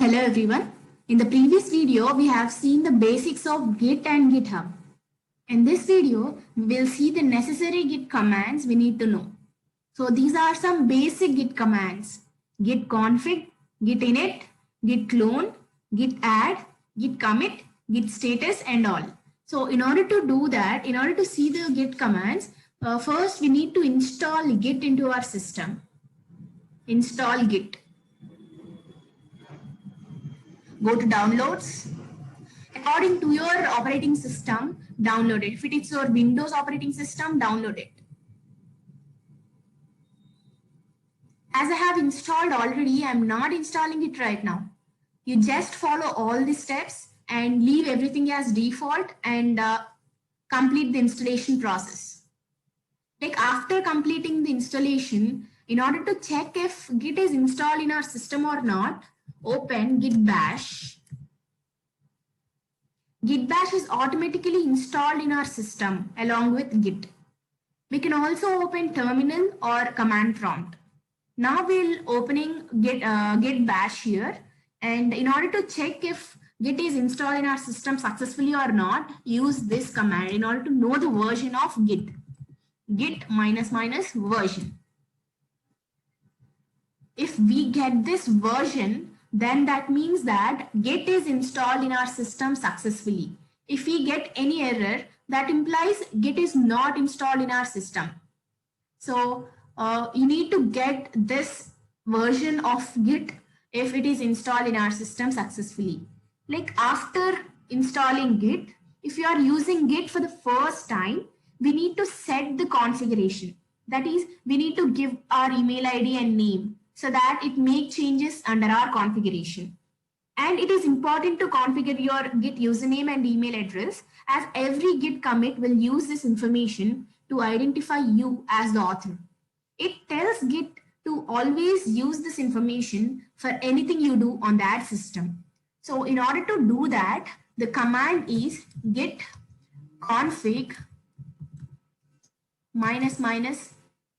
Hello everyone. In the previous video, we have seen the basics of Git and GitHub. In this video, we will see the necessary Git commands we need to know. So these are some basic Git commands: git config, git init, git clone, git add, git commit, git status and all. So in order to do that, in order to see the Git commands, first we need to install Git into our system. Install Git. Go to downloads. According to your operating system, download it. If it is your Windows operating system, download it. As I have installed already, I am not installing it right now. You just follow all the steps and leave everything as default and complete the installation process. Like after completing the installation, in order to check if Git is installed in our system or not, open Git Bash. Git Bash is automatically installed in our system along with Git. We can also open terminal or command prompt. Now we'll opening Git Bash here, and in order to check if Git is installed in our system successfully or not, use this command in order to know the version of Git. Git ---- version. If we get this version, then that means that Git is installed in our system successfully. If we get any error, that implies Git is not installed in our system. So you need to get this version of Git if it is installed in our system successfully. Like after installing Git, if you are using Git for the first time, we need to set the configuration. That is, we need to give our email ID and name so that it make changes under our configuration. And it is important to configure your Git username and email address, as every Git commit will use this information to identify you as the author. It tells Git to always use this information for anything you do on that system. So in order to do that, the command is git config ----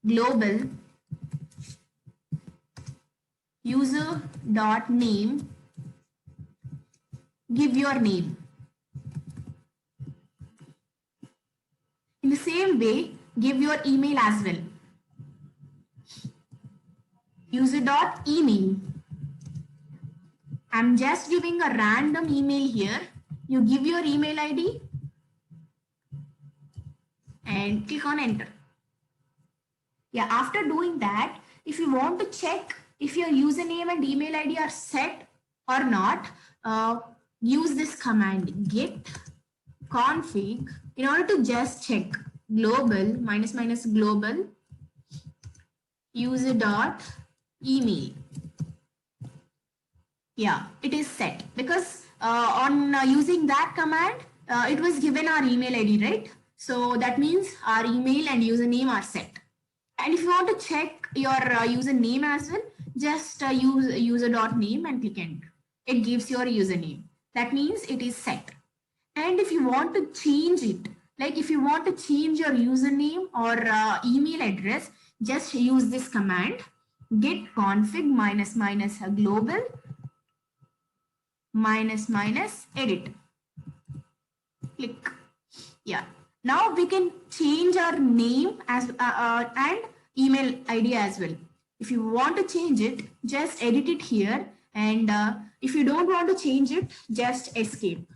global user.name, give your name. In the same way, give your email as well. User.email. I'm just giving a random email here. You give your email ID and click on enter. Yeah, after doing that, if you want to check if your username and email ID are set or not, use this command git config in order to just check global ---- global user.email. Yeah, it is set because on using that command, it was given our email ID, right? So that means our email and username are set. And if you want to check your username as well, just use user.name and click enter. It gives your username. That means it is set. And if you want to change it, like if you want to change your username or email address, just use this command git config ---- global ---- click. Yeah. Now we can change our name as and email ID as well. If you want to change it, just edit it here. And if you don't want to change it, just escape.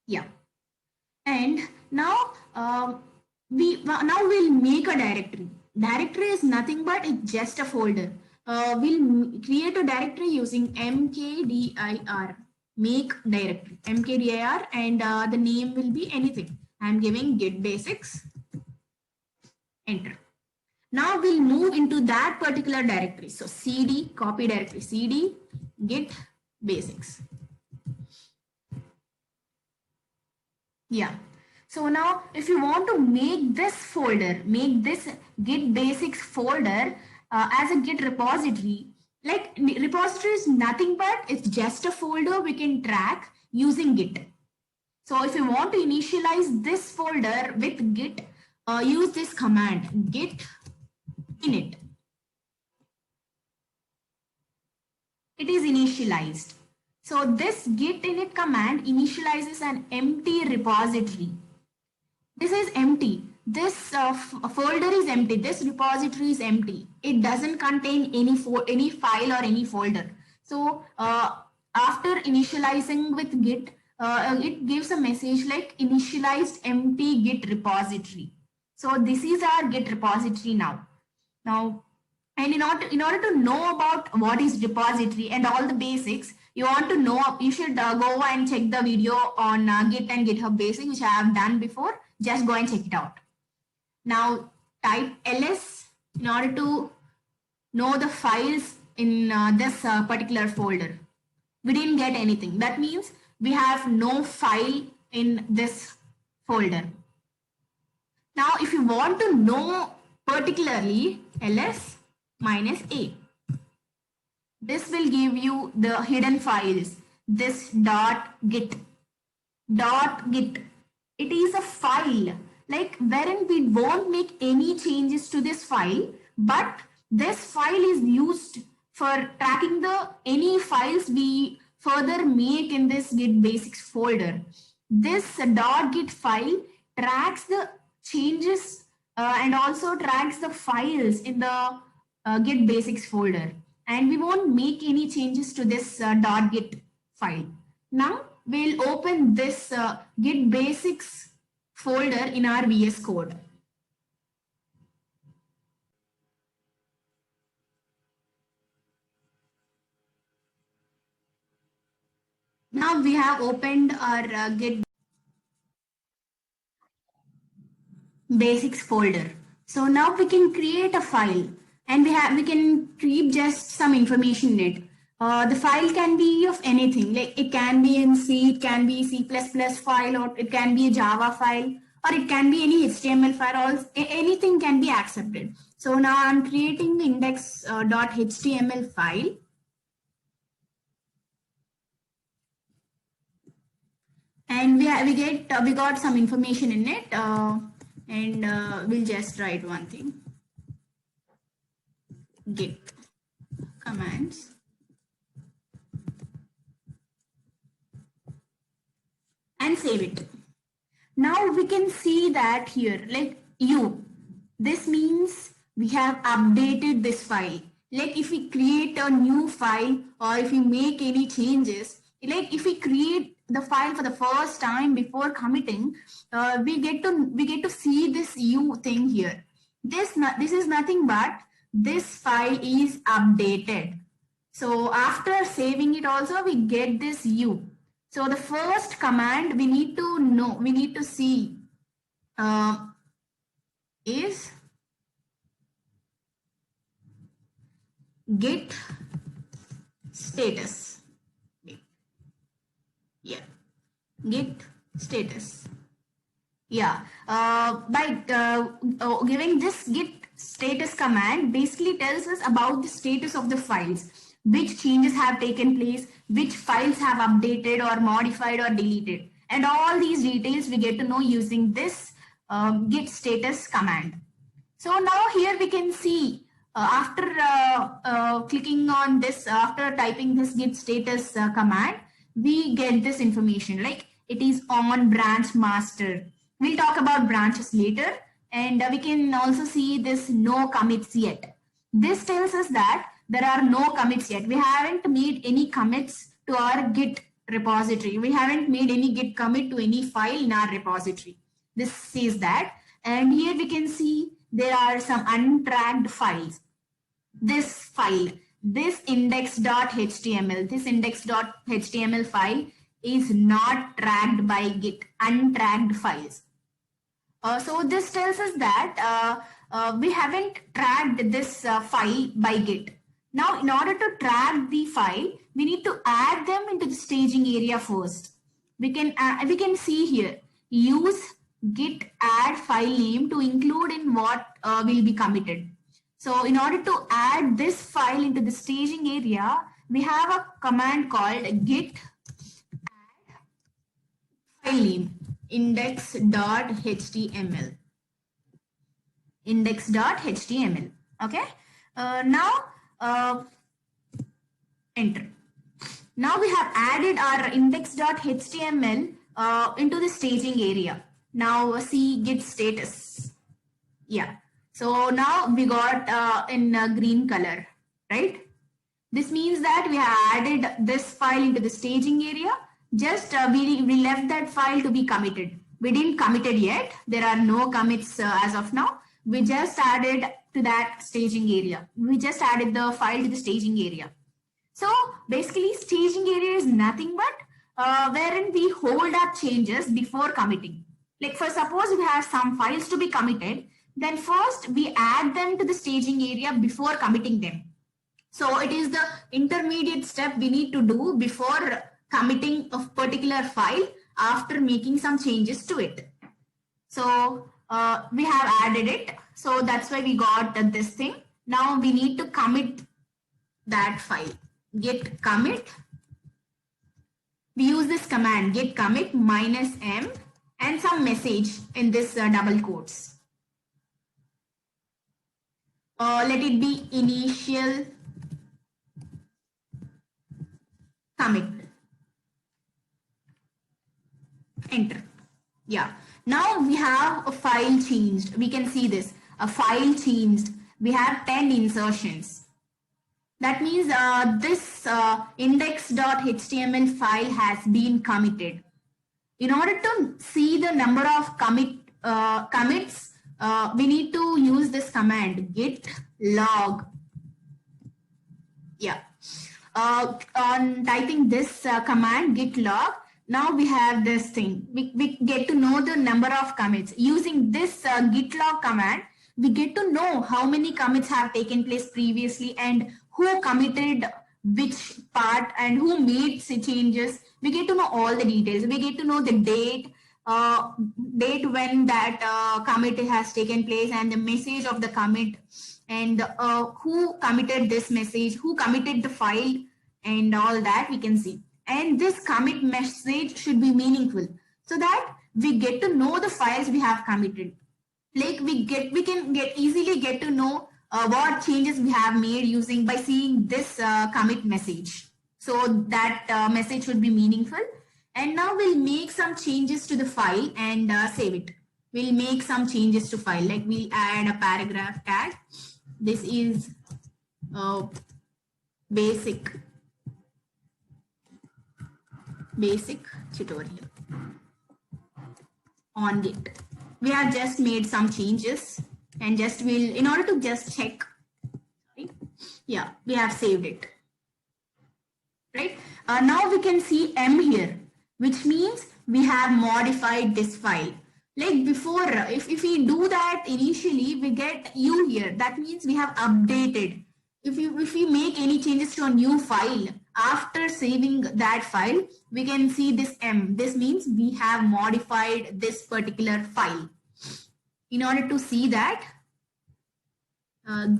Yeah. And now we'll make a directory. Directory is nothing but it's just a folder. We'll create a directory using mkdir, make directory, mkdir, and the name will be anything. I'm giving git basics, enter. Now we'll move into that particular directory. So cd, copy directory, cd, git basics. Yeah. So now if you want to make this folder, make this git basics folder as a git repository, like repository is nothing but it's just a folder we can track using git. So if you want to initialize this folder with git, use this command git init. it is initialized. So this git init command initializes an empty repository. This is empty. This folder is empty. This repository is empty. It doesn't contain any file or any folder. So after initializing with git, it gives a message like initialized empty git repository. So this is our git repository now. And in order to know about what is repository and all the basics, you want to know, you should go and check the video on Git and GitHub Basics, which I have done before. Just go and check it out. Now type ls in order to know the files in this particular folder. We didn't get anything. That means we have no file in this folder. Now, if you want to know particularly, ls minus a. This will give you the hidden files. This .git. It is a file like wherein we won't make any changes to this file, but this file is used for tracking the any files we further make in this git basics folder. This .git file tracks the changes and also tracks the files in the git basics folder, and we won't make any changes to this .git file. Now we'll open this git basics folder in our VS Code. Now we have opened our git basics folder. So now we can create a file, and we can keep just some information in it. The file can be of anything, like it can be in C, it can be C++ file, or it can be a Java file, or it can be any HTML file, anything can be accepted. So now I'm creating the index.html file. And we got some information in it, and we'll just write one thing. Git commands and save it. Now we can see that here, like this means we have updated this file. Like if we create a new file or if we make any changes, like if we create the file for the first time before committing, we get to see this U thing here. This is nothing but this file is updated. So after saving it also, we get this U. So the first command we need to see is git status. Yeah, git status. Yeah, by giving this git status command basically tells us about the status of the files, which changes have taken place, which files have updated or modified or deleted, and all these details we get to know using this git status command. So now here we can see after clicking on this, after typing this git status command, we get this information like it is on branch master. We'll talk about branches later, and we can also see this no commits yet. This tells us that there are no commits yet. We haven't made any commits to our git repository. We haven't made any git commit to any file in our repository. This says that, and here we can see there are some untracked files. This file, this index.html file is not tracked by git, untracked files. So this tells us that we haven't tracked this file by git. Now, in order to track the file, we need to add them into the staging area first. We can see here, use git add file name to include in what will be committed. So in order to add this file into the staging area, we have a command called git add file name index.html. Okay. Now enter. Now we have added our index.html into the staging area. Now see git status. Yeah. So now we got in green color, right? This means that we have added this file into the staging area. Just we left that file to be committed. We didn't commit it yet. There are no commits as of now. We just added to that staging area. We just added the file to the staging area. So basically staging area is nothing but wherein we hold our changes before committing. Like for suppose we have some files to be committed, then first we add them to the staging area before committing them. So it is the intermediate step we need to do before committing a particular file after making some changes to it. So we have added it. So that's why we got this thing. Now we need to commit that file. Git commit. We use this command git commit -m and some message in this double quotes. Let it be initial commit. Enter. Yeah. Now we have a file changed. We can see this. A file changed. We have 10 insertions. That means this index.html file has been committed. In order to see the number of commits, we need to use this command git log. Yeah. On typing this command git log, now we have this thing. We get to know the number of commits. Using this git log command, we get to know how many commits have taken place previously and who committed which part and who made changes. We get to know all the details. We get to know the date when that commit has taken place and the message of the commit and who committed this message, who committed the file and all that we can see. And this commit message should be meaningful so that we get to know the files we have committed. Like we can easily get to know what changes we have made using by seeing this commit message. So that message should be meaningful. And now we'll make some changes to the file and save it. We'll make some changes to file, like we'll add a paragraph tag. This is basic tutorial on Git. We have just made some changes and just will, in order to just check, right? Yeah, we have saved it, right? Now we can see M here, which means we have modified this file. Like before, if we do that initially, we get U here. That means we have updated. If we make any changes to a new file, after saving that file, we can see this M. This means we have modified this particular file. In order to see that,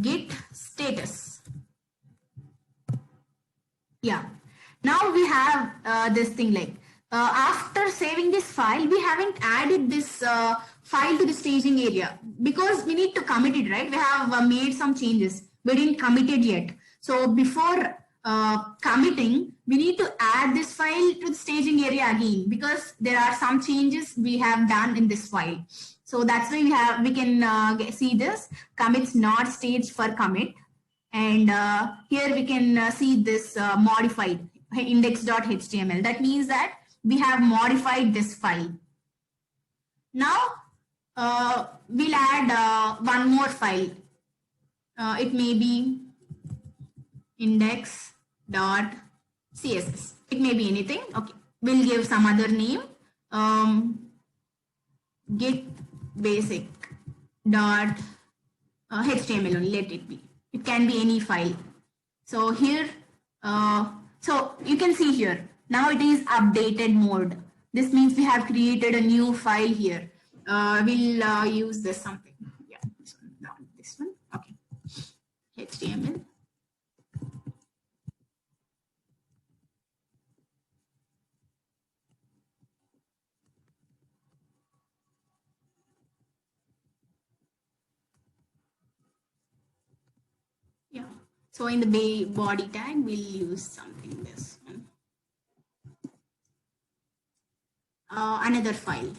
git status. Yeah. Now we have this thing like, after saving this file, we haven't added this file to the staging area because we need to commit it, right? We have made some changes. We didn't commit it yet. So before committing, we need to add this file to the staging area again because there are some changes we have done in this file. So that's why we can see this commits not staged for commit. And here we can see this modified index.html. That means that we have modified this file. Now we'll add one more file. It may be index.css. It may be anything. Okay, we'll give some other name. Git basic dot HTML only, let it be. It can be any file. So here, so you can see here, now it is updated mode. This means we have created a new file here. We'll use this something. Yeah, this one, not this one. Okay, HTML. Yeah. So in the body tag, we'll use something this one. another file.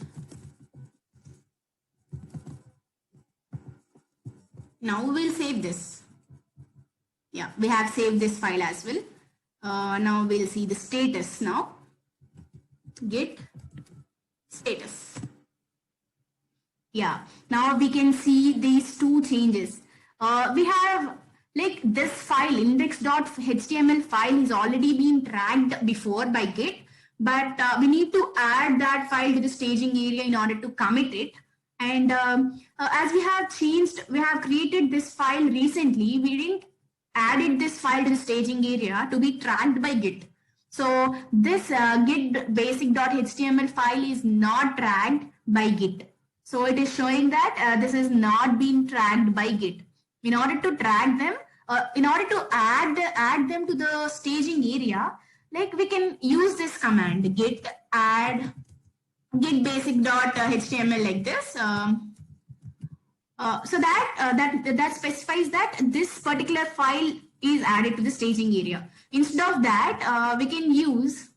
Now we'll save this. Yeah, we have saved this file as well. Now we'll see the status now. Git status. Yeah, now we can see these two changes. We have like this file index.html file is already been tracked before by Git, but we need to add that file to the staging area in order to commit it. And as we have created this file recently, we didn't added this file to the staging area to be tracked by Git. So this git basic.html file is not tracked by Git. So it is showing that this is not being tracked by Git. In order to track them, in order to add them to the staging area, like we can use this command git add git basic.html like this. So that specifies that this particular file is added to the staging area. Instead of that, we can use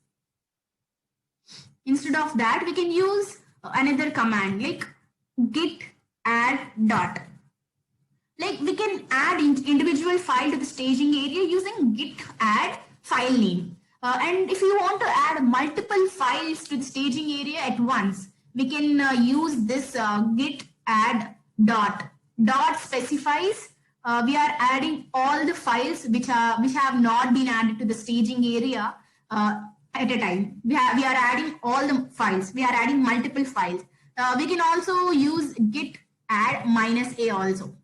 another command like git add dot. Like we can add individual file to the staging area using git add file name. And if you want to add multiple files to the staging area at once, we can use this git add dot. Dot specifies we are adding all the files which have not been added to the staging area at a time. We are adding all the files. We are adding multiple files. We can also use git add -a also.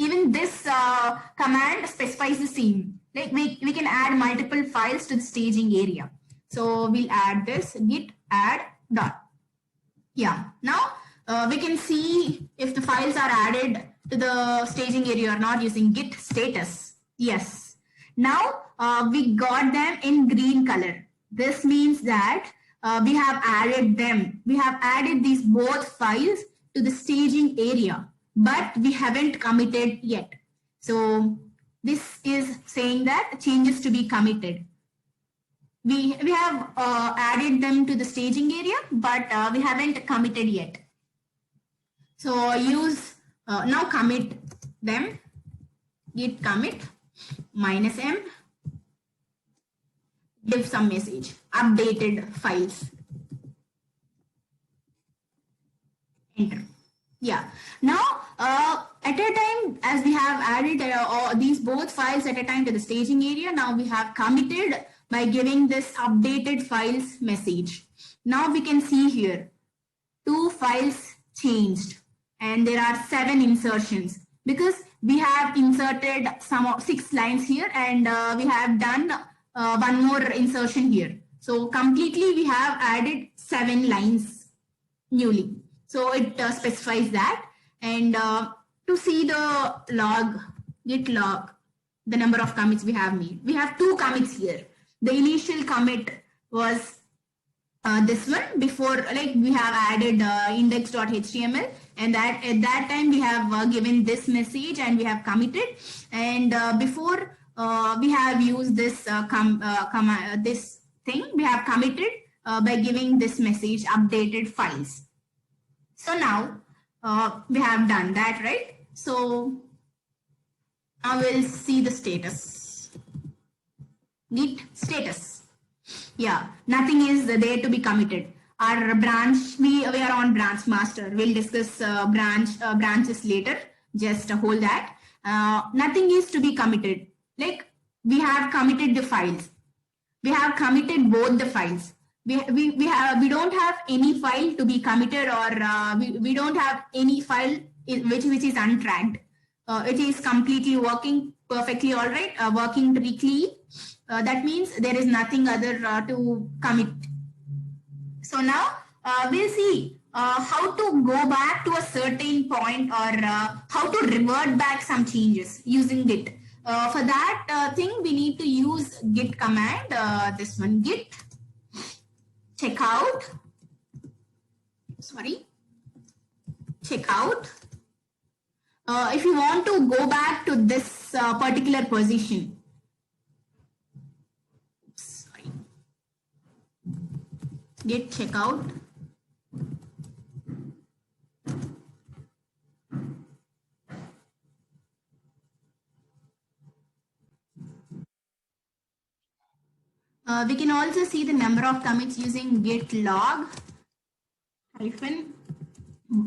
Even this command specifies the same. Like we can add multiple files to the staging area. So we'll add this git add dot. Yeah. Now we can see if the files are added to the staging area or not using git status. Yes. Now we got them in green color. This means that we have added them. We have added these both files to the staging area, but we haven't committed yet. So this is saying that changes to be committed. We have added them to the staging area, but we haven't committed yet. So use now commit them. Git commit -m. Give some message. Updated files. Enter. Yeah. Now at a time, as we have added these both files at a time to the staging area, now we have committed by giving this updated files message. Now we can see here 2 files changed and there are 7 insertions because we have inserted some 6 lines here and we have done one more insertion here. So completely we have added 7 lines newly. So it specifies that. And to see the log, git log, the number of commits we have made. We have 2 commits here. The initial commit was this one before, like we have added index.html, and that at that time we have given this message and we have committed. And before we have used this this thing, we have committed by giving this message updated files. So now we have done that, right? So now we'll see the status. Git status. Yeah, nothing is there to be committed. Our branch, we are on branch master. We'll discuss branches later. Just hold that. Nothing is to be committed. Like we have committed the files. We have committed both the files. We don't have any file to be committed, or we don't have any file which is untracked. It is completely working perfectly all right, working directly. That means there is nothing other to commit. So now we'll see how to go back to a certain point, or how to revert back some changes using Git. For that thing, we need to use Git command, this one, Git checkout, checkout. If you want to go back to this particular position, git checkout We can also see the number of commits using git log hyphen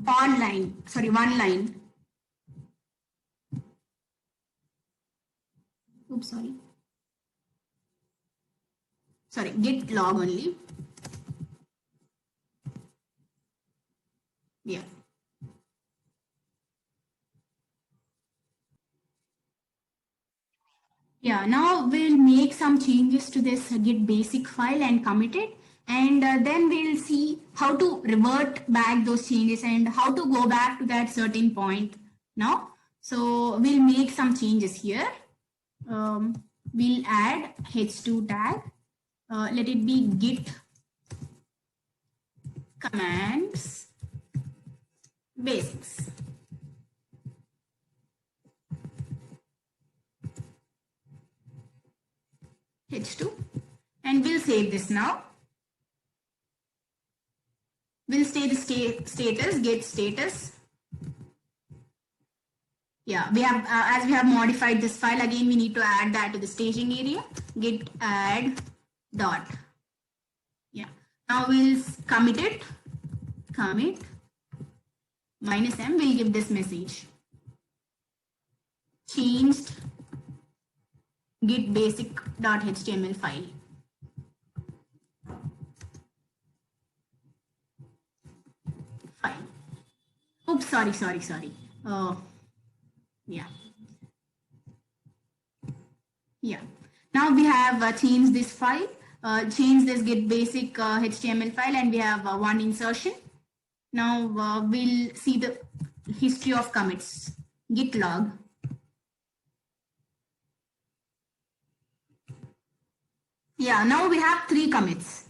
online, sorry, one line. Oops, sorry, git log only. Yeah. Yeah, now we'll make some changes to this git basic file and commit it. And then we'll see how to revert back those changes and how to go back to that certain point now. So we'll make some changes here. We'll add h2 tag. Let it be git commands basics. h2, and we'll save this now. We'll say the status, get status. Yeah, we have, as we have modified this file, again, we need to add that to the staging area, git add dot. Yeah, now we'll commit it, commit -m, we'll give this message. Changed git basic.html file. Oops, sorry. Yeah. Now we have changed this file, changed this git basic HTML file, and we have one insertion. Now we'll see the history of commits, git log. Yeah, now we have 3 commits.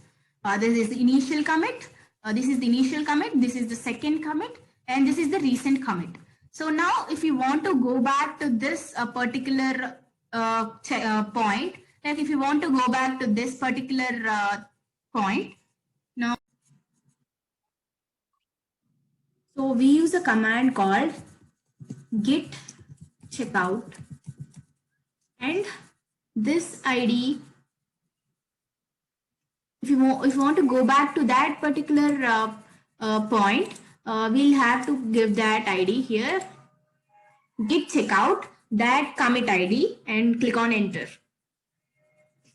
This is the initial commit, this is the initial commit, this is the second commit, and this is the recent commit. So now if you want to go back to this particular point, like if you want to go back to this particular point, now, so we use a command called git checkout, and this ID, if you want to go back to that particular point, we'll have to give that ID here, git checkout, that commit ID, and click on enter.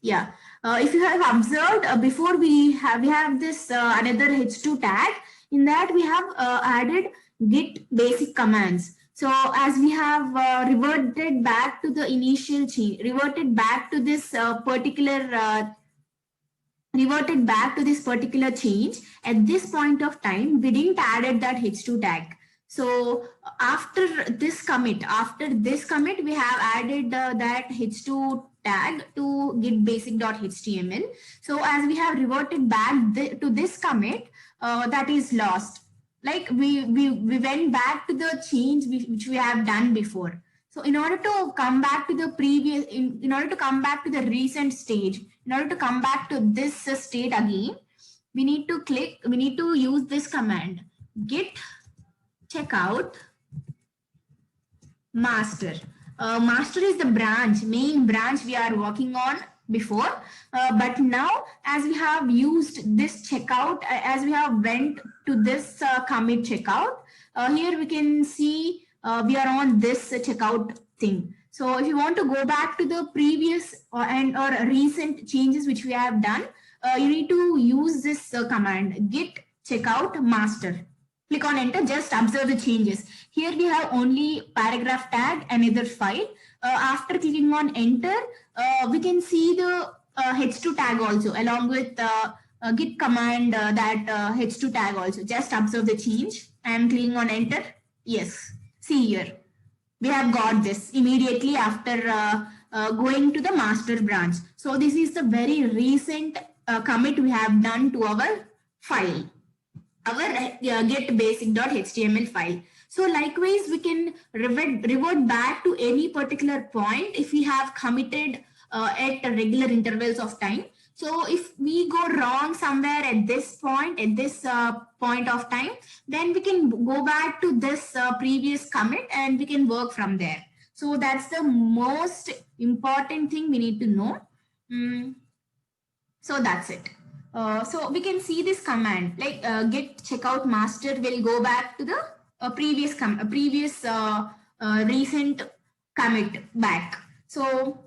Yeah, if you have observed, before we have this another h2 tag. In that we have added git basic commands. So as we have reverted back to the initial change, reverted back to this particular change, at this point of time we didn't added that h2 tag. So after this commit, we have added that h2 tag to git basic.html. So as we have reverted back to this commit, that is lost. Like we went back to the change which we have done before. So in order to come back to the previous, in order to come back to the recent stage, in order to come back to this state again, we need to use this command, git checkout master. Master is the main branch we are working on before, but now as we have used this checkout, as we have went to this commit checkout, here we can see we are on this checkout thing. So if you want to go back to the previous or recent changes which we have done, you need to use this command, git checkout master. Click on enter, just observe the changes. Here we have only paragraph tag, another file. After clicking on enter, we can see the h2 tag also along with git command, that h2 tag also. Just observe the change. I am clicking on enter. Yes, see here. We have got this immediately after going to the master branch. So this is the very recent commit we have done to our file, our get basic.html file. So likewise, we can revert back to any particular point if we have committed at regular intervals of time. So if we go wrong somewhere at this point, point of time, then we can go back to this previous commit and we can work from there. So that's the most important thing we need to know. So that's it. So we can see this command like git checkout master will go back to the previous recent commit back. So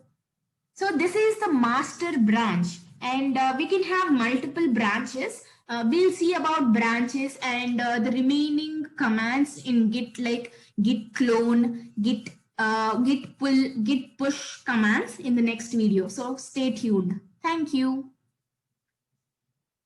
this is the master branch, and we can have multiple branches. We'll see about branches and the remaining commands in git like git clone, git pull, git push commands in the next video. So stay tuned. Thank you.